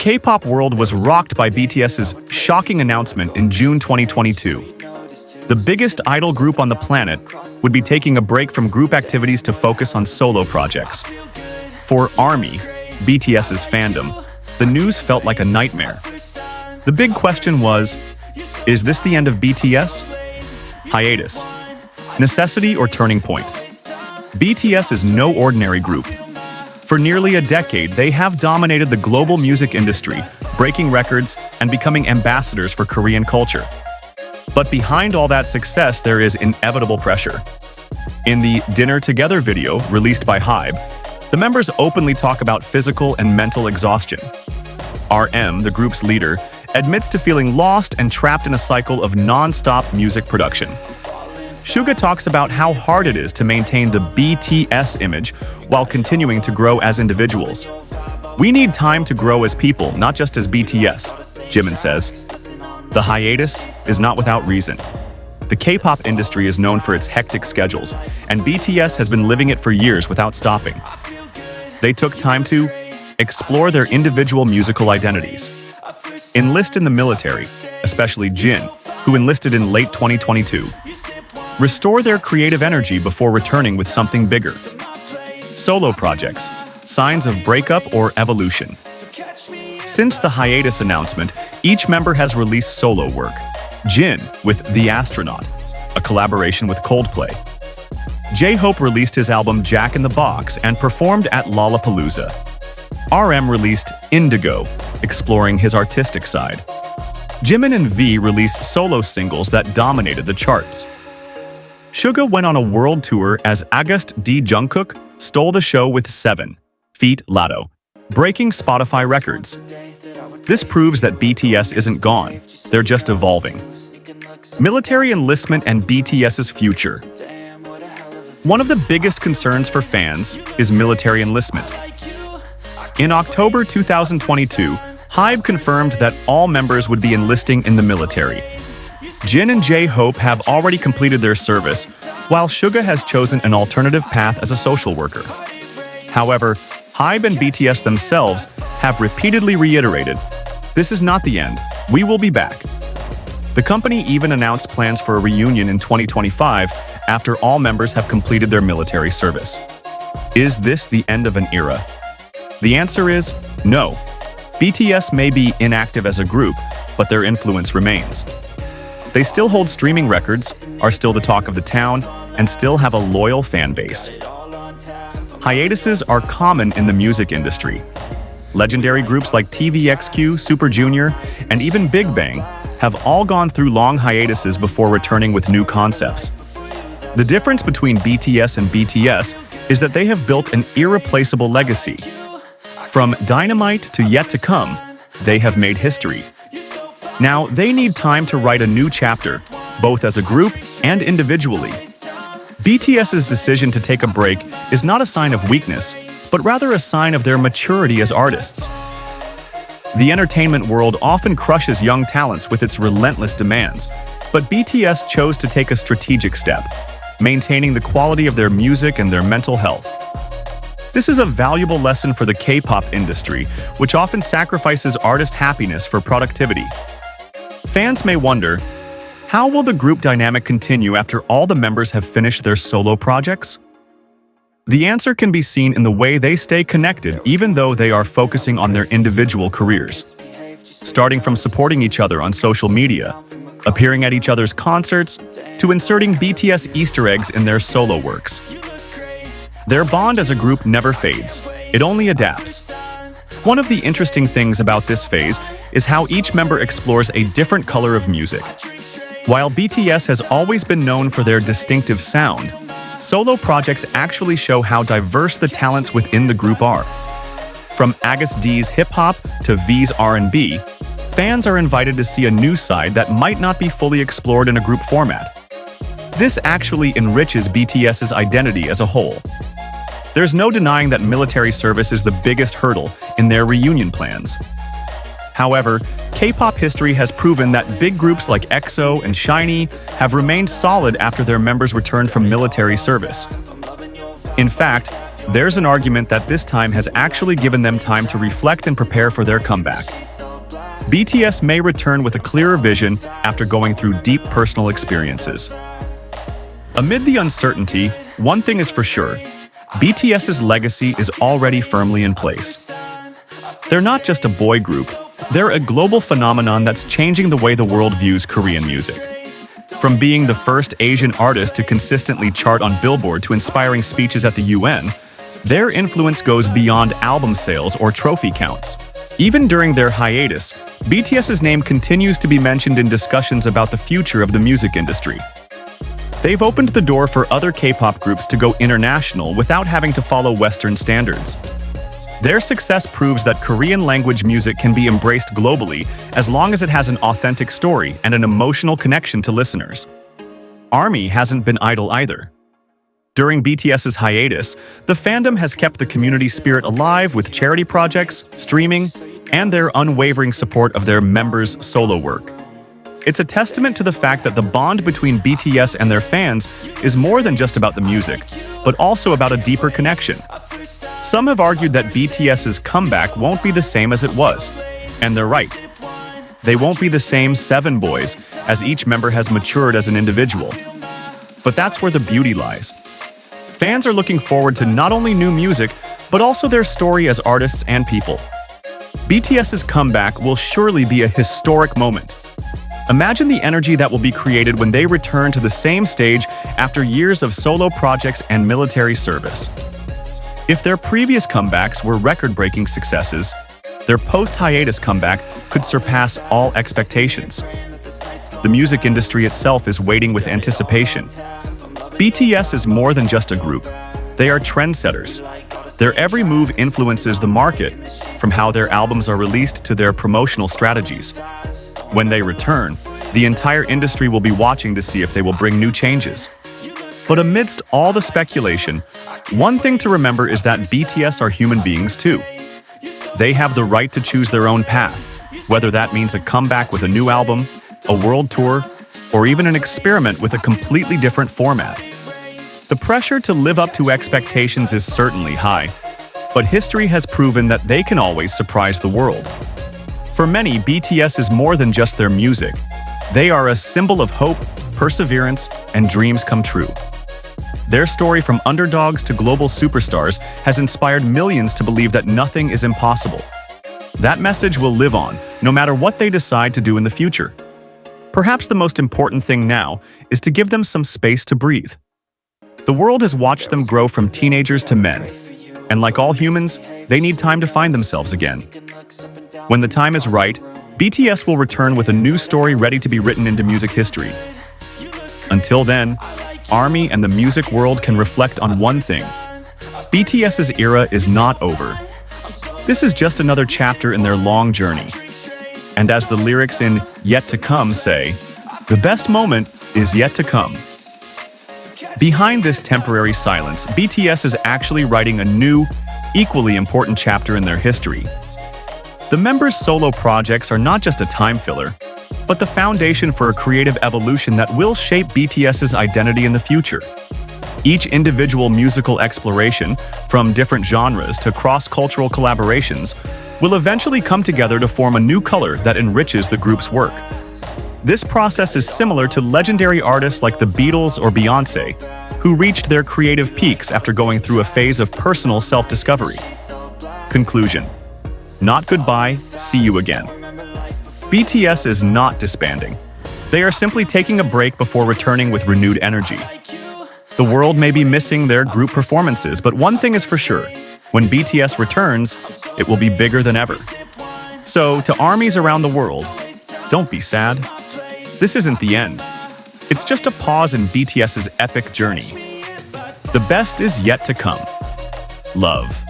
K-pop world was rocked by BTS's shocking announcement in June 2022. The biggest idol group on the planet would be taking a break from group activities to focus on solo projects. For ARMY, BTS's Fandom, the news felt like a nightmare. The big question was, is this the end of BTS? Hiatus. Necessity or turning point? BTS is no ordinary group. For nearly a decade, they have dominated the global music industry, breaking records and becoming ambassadors for Korean culture. But behind all that success, there is inevitable pressure. In the Dinner Together video released by HYBE, the members openly talk about physical and mental exhaustion. RM, the group's leader, admits to feeling lost and trapped in a cycle of non-stop music production. Suga talks about how hard it is to maintain the BTS image while continuing to grow as individuals. "We need time to grow as people, not just as BTS," Jimin says. The hiatus is not without reason. The K-pop industry is known for its hectic schedules, and BTS has been living it for years without stopping. They took time to explore their individual musical identities, enlist in the military, especially Jin, who enlisted in late 2022, restore their creative energy before returning with something bigger. Solo projects, signs of breakup or evolution. Since the hiatus announcement, each member has released solo work. Jin with The Astronaut, a collaboration with Coldplay. J-Hope released his album Jack in the Box and performed at Lollapalooza. RM released Indigo, exploring his artistic side. Jimin and V released solo singles that dominated the charts. Suga went on a world tour as August D. Jungkook stole the show with 7 Feet Lotto, breaking Spotify records. This proves that BTS isn't gone, they're just evolving. Military enlistment and BTS's future. One of the biggest concerns for fans is military enlistment. In October 2022, HYBE confirmed that all members would be enlisting in the military. Jin and J-Hope have already completed their service, while Suga has chosen an alternative path as a social worker. However, HYBE and BTS themselves have repeatedly reiterated, "This is not the end, we will be back." The company even announced plans for a reunion in 2025 after all members have completed their military service. Is this the end of an era? The answer is no. BTS may be inactive as a group, but their influence remains. They still hold streaming records, are still the talk of the town, and still have a loyal fan base. Hiatuses are common in the music industry. Legendary groups like TVXQ, Super Junior, and even Big Bang have all gone through long hiatuses before returning with new concepts. The difference between BTS and BTS is that they have built an irreplaceable legacy. From Dynamite to Yet to Come, they have made history. Now, they need time to write a new chapter, both as a group and individually. BTS's decision to take a break is not a sign of weakness, but rather a sign of their maturity as artists. The entertainment world often crushes young talents with its relentless demands, but BTS chose to take a strategic step, maintaining the quality of their music and their mental health. This is a valuable lesson for the K-pop industry, which often sacrifices artist happiness for productivity. Fans may wonder, how will the group dynamic continue after all the members have finished their solo projects? The answer can be seen in the way they stay connected even though they are focusing on their individual careers. Starting from supporting each other on social media, appearing at each other's concerts, to inserting BTS Easter eggs in their solo works. Their bond as a group never fades, it only adapts. One of the interesting things about this phase is how each member explores a different color of music. While BTS has always been known for their distinctive sound, solo projects actually show how diverse the talents within the group are. From August D's hip-hop to V's R&B, fans are invited to see a new side that might not be fully explored in a group format. This actually enriches BTS's identity as a whole. There's no denying that military service is the biggest hurdle in their reunion plans. However, K-pop history has proven that big groups like EXO and SHINee have remained solid after their members returned from military service. In fact, there's an argument that this time has actually given them time to reflect and prepare for their comeback. BTS may return with a clearer vision after going through deep personal experiences. Amid the uncertainty, one thing is for sure: BTS's legacy is already firmly in place. They're not just a boy group, they're a global phenomenon that's changing the way the world views Korean music. From being the first Asian artist to consistently chart on Billboard to inspiring speeches at the UN, their influence goes beyond album sales or trophy counts. Even during their hiatus, BTS's name continues to be mentioned in discussions about the future of the music industry. They've opened the door for other K-pop groups to go international without having to follow Western standards. Their success proves that Korean language music can be embraced globally as long as it has an authentic story and an emotional connection to listeners. ARMY hasn't been idle either. During BTS's hiatus, the fandom has kept the community spirit alive with charity projects, streaming, and their unwavering support of their members' solo work. It's a testament to the fact that the bond between BTS and their fans is more than just about the music, but also about a deeper connection. Some have argued that BTS's comeback won't be the same as it was, and they're right. They won't be the same 7 boys, as each member has matured as an individual. But that's where the beauty lies. Fans are looking forward to not only new music, but also their story as artists and people. BTS's comeback will surely be a historic moment. Imagine the energy that will be created when they return to the same stage after years of solo projects and military service. If their previous comebacks were record-breaking successes, their post-hiatus comeback could surpass all expectations. The music industry itself is waiting with anticipation. BTS is more than just a group. They are trendsetters. Their every move influences the market, from how their albums are released to their promotional strategies. When they return, the entire industry will be watching to see if they will bring new changes. But amidst all the speculation, one thing to remember is that BTS are human beings too. They have the right to choose their own path, whether that means a comeback with a new album, a world tour, or even an experiment with a completely different format. The pressure to live up to expectations is certainly high, but history has proven that they can always surprise the world. For many, BTS is more than just their music. They are a symbol of hope, perseverance, and dreams come true. Their story from underdogs to global superstars has inspired millions to believe that nothing is impossible. That message will live on, no matter what they decide to do in the future. Perhaps the most important thing now is to give them some space to breathe. The world has watched them grow from teenagers to men, and like all humans, they need time to find themselves again. When the time is right, BTS will return with a new story ready to be written into music history. Until then, ARMY and the music world can reflect on one thing: BTS's era is not over. This is just another chapter in their long journey. And as the lyrics in Yet to Come say, the best moment is yet to come. Behind this temporary silence, BTS is actually writing a new, equally important chapter in their history. The members' solo projects are not just a time filler, but the foundation for a creative evolution that will shape BTS's identity in the future. Each individual musical exploration, from different genres to cross-cultural collaborations, will eventually come together to form a new color that enriches the group's work. This process is similar to legendary artists like the Beatles or Beyoncé, who reached their creative peaks after going through a phase of personal self-discovery. Conclusion: not goodbye, see you again. BTS is not disbanding. They are simply taking a break before returning with renewed energy. The world may be missing their group performances, but one thing is for sure: when BTS returns, it will be bigger than ever. So, to ARMYs around the world, don't be sad. This isn't the end. It's just a pause in BTS's epic journey. The best is yet to come. Love.